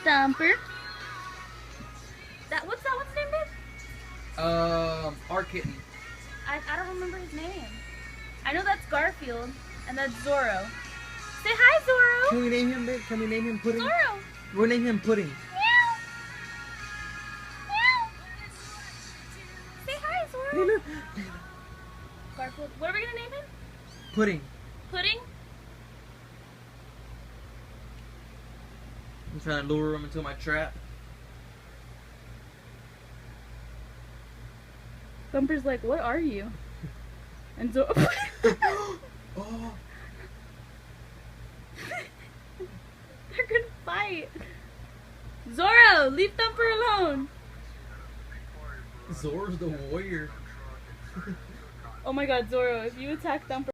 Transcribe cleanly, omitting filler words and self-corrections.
Thumper. What's his name, babe? Our kitten. I don't remember his name. I know that's Garfield, and that's Zorro. Say hi, Zorro! Can we name him, babe? Can we name him Pudding? Zorro! We'll name him Pudding. Meow! Meow! Say hi, Zorro! Garfield. What are we gonna name him? Pudding. Pudding? I'm trying to lure him into my trap. Thumper's like, what are you? And Zorro... Oh. They're gonna fight. Zorro, leave Thumper alone. Zorro's the warrior. Oh my god, Zorro, if you attack Thumper...